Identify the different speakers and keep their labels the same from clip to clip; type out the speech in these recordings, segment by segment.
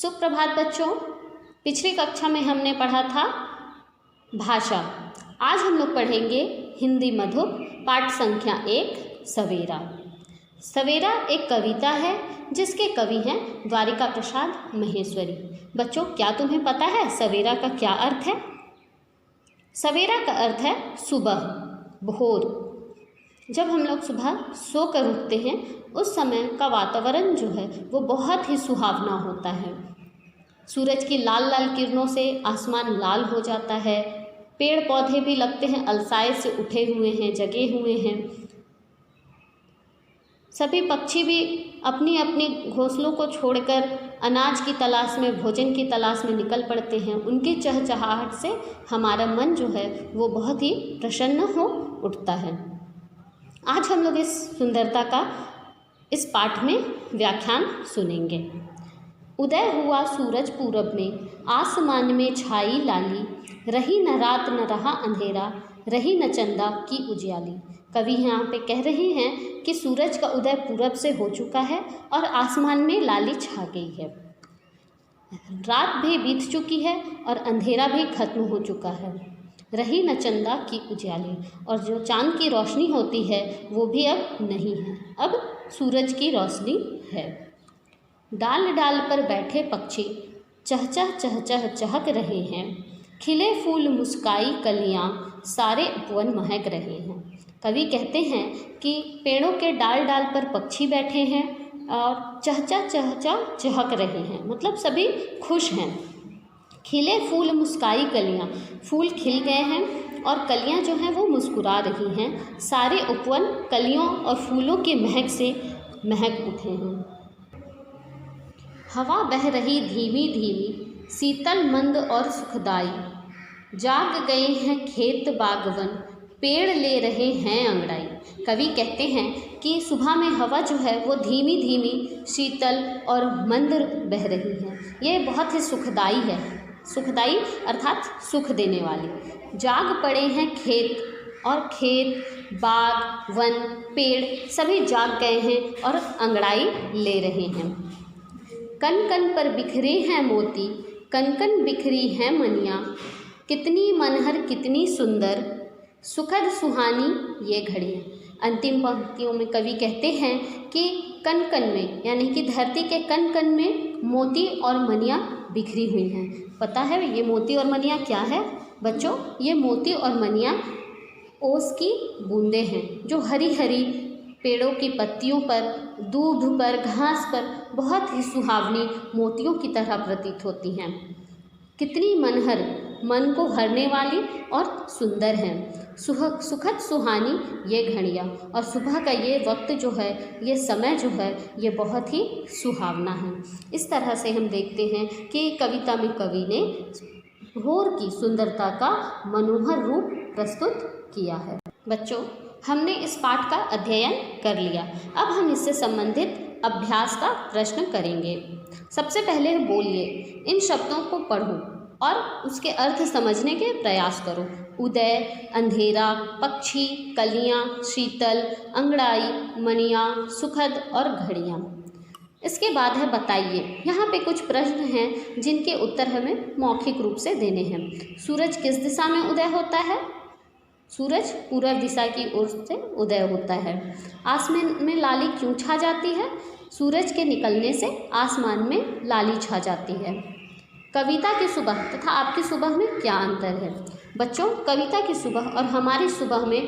Speaker 1: सुप्रभात बच्चों। पिछली कक्षा में हमने पढ़ा था भाषा। आज हम लोग पढ़ेंगे हिंदी मधुर पाठ संख्या 1 सवेरा। सवेरा एक कविता है जिसके कवि हैं द्वारिका प्रसाद महेश्वरी। बच्चों, क्या तुम्हें पता है सवेरा का क्या अर्थ है? सवेरा का अर्थ है सुबह, भोर। जब हम लोग सुबह सोकर उठते हैं उस समय का वातावरण जो है वो बहुत ही सुहावना होता है। सूरज की लाल लाल किरणों से आसमान लाल हो जाता है, पेड़ पौधे भी लगते हैं अलसाए से उठे हुए हैं, जगे हुए हैं। सभी पक्षी भी अपनी अपनी घोंसलों को छोड़कर अनाज की तलाश में, भोजन की तलाश में निकल पड़ते हैं। उनकी चहचहाहट से हमारा मन जो है वो बहुत ही प्रसन्न हो उठता है। आज हम लोग इस सुंदरता का इस पाठ में व्याख्यान सुनेंगे। उदय हुआ सूरज पूरब में, आसमान में छाई लाली, रही न रात न रहा अंधेरा, रही न चंदा की उजियाली। कवि यहाँ पे कह रहे हैं कि सूरज का उदय पूरब से हो चुका है और आसमान में लाली छा गई है। रात भी बीत चुकी है और अंधेरा भी खत्म हो चुका है। रही न चंदा की उजियाली, और जो चांद की रोशनी होती है वो भी अब नहीं है, अब सूरज की रोशनी है। डाल डाल पर बैठे पक्षी चहचह चहचह चहक रहे हैं, खिले फूल मुस्काई कलियां, सारे उपवन महक रहे हैं। कवि कहते हैं कि पेड़ों के डाल डाल पर पक्षी बैठे हैं और चहचह चहचह चहक रहे हैं, मतलब सभी खुश हैं। खिले फूल मुस्काई कलियां, फूल खिल गए हैं और कलियां जो हैं वो मुस्कुरा रही हैं। सारे उपवन कलियों और फूलों के महक से महक उठे हैं। हवा बह रही धीमी धीमी, शीतल मंद और सुखदाई, जाग गए हैं खेत बागवन, पेड़ ले रहे हैं अंगड़ाई। कवि कहते हैं कि सुबह में हवा जो है वो धीमी धीमी, शीतल और मंद बह रही है। ये बहुत ही सुखदाई है। सुखदाई अर्थात सुख देने वाली। जाग पड़े हैं खेत, और खेत, बाग, वन, पेड़ सभी जाग गए हैं और अंगड़ाई ले रहे हैं। कन कन पर बिखरे हैं मोती, कन कन बिखरी हैं मनियाँ, कितनी मनहर कितनी सुंदर, सुखद सुहानी ये घड़ियाँ। अंतिम पंक्तियों में कवि कहते हैं कि कन कन में, यानी कि धरती के कन कन में मोती और मनियाँ बिखरी हुई हैं। पता है ये मोती और मनियाँ क्या है बच्चों? ये मोती और मनियाँ ओस की बूंदें हैं जो हरी हरी पेड़ों की पत्तियों पर, दूब पर, घास पर बहुत ही सुहावनी मोतियों की तरह प्रतीत होती हैं। कितनी मनहर, मन को हरने वाली और सुंदर हैं। सुखद सुहानी ये घड़ियाँ, और सुबह का ये वक्त जो है, ये समय जो है, ये बहुत ही सुहावना है। इस तरह से हम देखते हैं कि कविता में कवि ने भोर की सुंदरता का मनोहर रूप प्रस्तुत किया है। बच्चों, हमने इस पाठ का अध्ययन कर लिया। अब हम इससे संबंधित अभ्यास का प्रश्न करेंगे। सबसे पहले बोलिए, इन शब्दों को पढ़ो और उसके अर्थ समझने के प्रयास करो। उदय, अंधेरा, पक्षी, कलियां, शीतल, अंगड़ाई, मनियाँ, सुखद और घड़ियाँ। इसके बाद है बताइए। यहाँ पे कुछ प्रश्न हैं जिनके उत्तर हमें मौखिक रूप से देने हैं। सूरज किस दिशा में उदय होता है? सूरज पूर्व दिशा की ओर से उदय होता है। आसमान में लाली क्यों छा जाती है? सूरज के निकलने से आसमान में लाली छा जाती है। कविता की सुबह तथा आपकी सुबह में क्या अंतर है? बच्चों, कविता की सुबह और हमारी सुबह में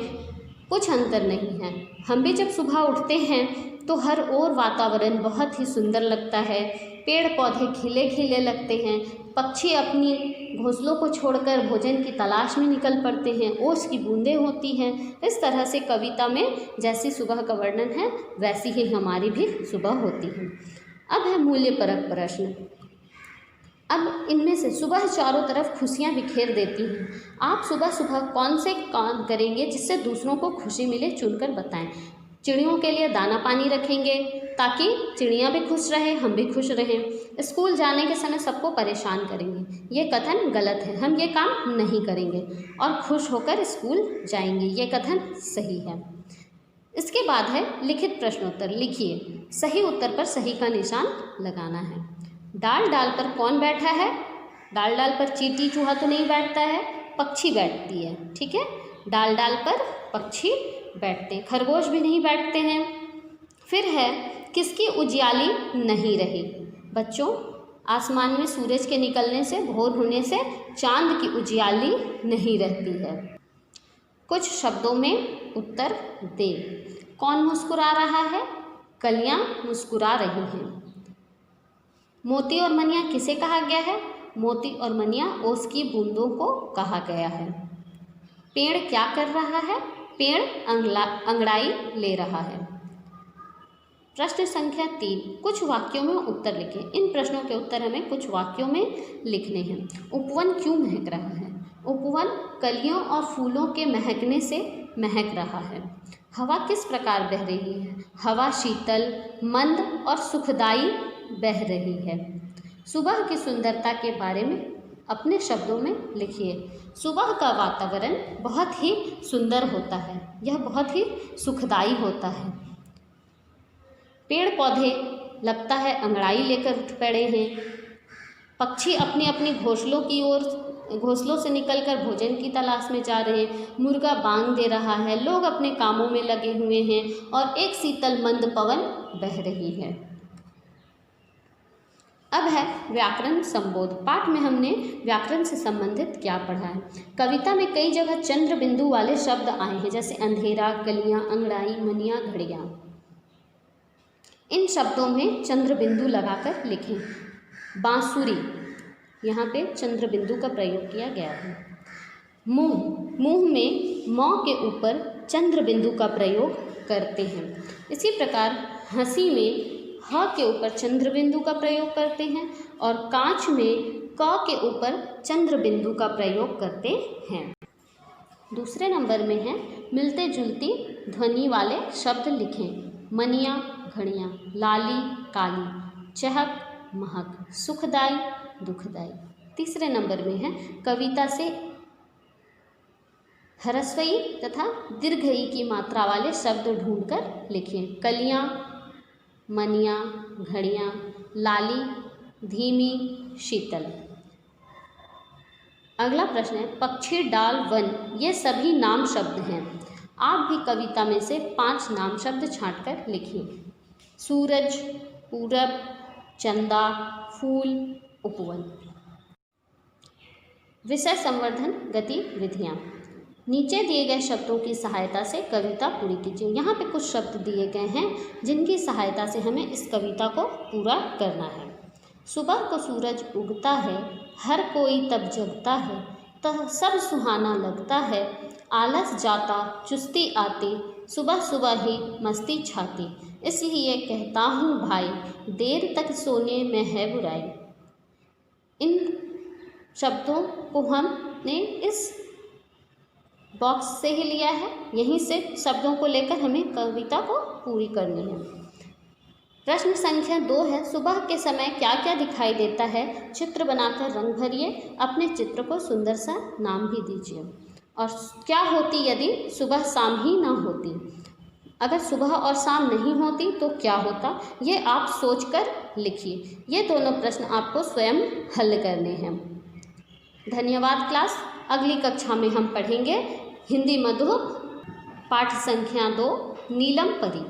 Speaker 1: कुछ अंतर नहीं है। हम भी जब सुबह उठते हैं तो हर ओर वातावरण बहुत ही सुंदर लगता है। पेड़ पौधे खिले खिले लगते हैं, पक्षी अपनी घोंसलों को छोड़कर भोजन की तलाश में निकल पड़ते हैं, ओस की बूंदें होती हैं। इस तरह से कविता में जैसी सुबह का वर्णन है वैसी ही हमारी भी सुबह होती है। अब है मूल्यपरक प्रश्न। अब इनमें से सुबह चारों तरफ खुशियाँ बिखेर देती हैं। आप सुबह सुबह कौन से काम करेंगे जिससे दूसरों को खुशी मिले, चुनकर बताएं। चिड़ियों के लिए दाना पानी रखेंगे ताकि चिड़ियाँ भी खुश रहें, हम भी खुश रहें। स्कूल जाने के समय सबको परेशान करेंगे, ये कथन गलत है, हम ये काम नहीं करेंगे। और खुश होकर स्कूल जाएंगे, ये कथन सही है। इसके बाद है लिखित प्रश्नोत्तर। लिखिए, सही उत्तर पर सही का निशान लगाना है। डाल डाल पर कौन बैठा है? डाल डाल पर चींटी चूहा तो नहीं बैठता है, पक्षी बैठती है। ठीक है, डाल डाल पर पक्षी बैठते हैं, खरगोश भी नहीं बैठते हैं। फिर है किसकी उजियाली नहीं रही? बच्चों, आसमान में सूरज के निकलने से, भोर होने से चांद की उजियाली नहीं रहती है। कुछ शब्दों में उत्तर दे। कौन मुस्कुरा रहा है? कलियां मुस्कुरा रही हैं। मोती और मनिया किसे कहा गया है? मोती और मनिया ओस की बूंदों को कहा गया है। पेड़ क्या कर रहा है? पेड़ अंगड़ाई ले रहा है। प्रश्न संख्या 3, कुछ वाक्यों में उत्तर लिखें। इन प्रश्नों के उत्तर हमें कुछ वाक्यों में लिखने हैं। उपवन क्यों महक रहा है? उपवन कलियों और फूलों के महकने से महक रहा है। हवा किस प्रकार बह रही है? हवा शीतल, मंद और सुखदाई बह रही है। सुबह की सुंदरता के बारे में अपने शब्दों में लिखिए। सुबह का वातावरण बहुत ही सुंदर होता है, यह बहुत ही सुखदाई होता है। पेड़ पौधे लगता है अंगड़ाई लेकर उठ पड़े हैं। पक्षी अपनी अपनी घोंसलों से निकलकर भोजन की तलाश में जा रहे हैं। मुर्गा बांग दे रहा है, लोग अपने कामों में लगे हुए हैं और एक शीतल मंद पवन बह रही है। अब है व्याकरण संबोध। पाठ में हमने व्याकरण से संबंधित क्या पढ़ा है? कविता में कई जगह चंद्र बिंदु वाले शब्द आए हैं, जैसे अंधेरा, कलियां, अंगड़ाई, मनिया, घड़ियां। इन शब्दों में चंद्र बिंदु लगाकर लिखें। बांसुरी, यहाँ पे चंद्र बिंदु का प्रयोग किया गया है। मुंह, मुंह में मौ के ऊपर चंद्र बिंदु का प्रयोग करते हैं। इसी प्रकार हंसी में ह के ऊपर चंद्र बिंदु का प्रयोग करते हैं और कांच में क के ऊपर चंद्र बिंदु का प्रयोग करते हैं। दूसरे नंबर में है मिलते जुलती ध्वनि वाले शब्द लिखें। मनिया, घड़ियां, लाली, काली, चहक, महक, सुखदाई, दुखदाई। तीसरे नंबर में है कविता से ह्रस्वई तथा दीर्घई की मात्रा वाले शब्द ढूंढकर लिखें। कलियां, मनिया, घड़ियां, लाली, धीमी, शीतल। अगला प्रश्न है पक्षी, डाल, वन, ये सभी नाम शब्द हैं। आप भी कविता में से 5 नाम शब्द छांटकर लिखिए। सूरज, पूरब, चंदा, फूल, उपवन। विषय संवर्धन गतिविधियाँ। नीचे दिए गए शब्दों की सहायता से कविता पूरी कीजिए। यहाँ पे कुछ शब्द दिए गए हैं जिनकी सहायता से हमें इस कविता को पूरा करना है। सुबह को सूरज उगता है, हर कोई तब जगता है, तब सब सुहाना लगता है, आलस जाता चुस्ती आती, सुबह सुबह ही मस्ती छाती, इसलिए कहता हूँ भाई, देर तक सोने में है बुराई। इन शब्दों को हमने इस बॉक्स से ही लिया है, यहीं से शब्दों को लेकर हमें कविता को पूरी करनी है। प्रश्न संख्या 2 है सुबह के समय क्या क्या दिखाई देता है? चित्र बनाकर रंग भरिए, अपने चित्र को सुंदर सा नाम भी दीजिए। और क्या होती यदि सुबह शाम ही ना होती? अगर सुबह और शाम नहीं होती तो क्या होता, ये आप सोचकर लिखिए। ये दोनों प्रश्न आपको स्वयं हल करने हैं। धन्यवाद क्लास। अगली कक्षा में हम पढ़ेंगे हिंदी मधुर पाठ संख्या 2 नीलम परी।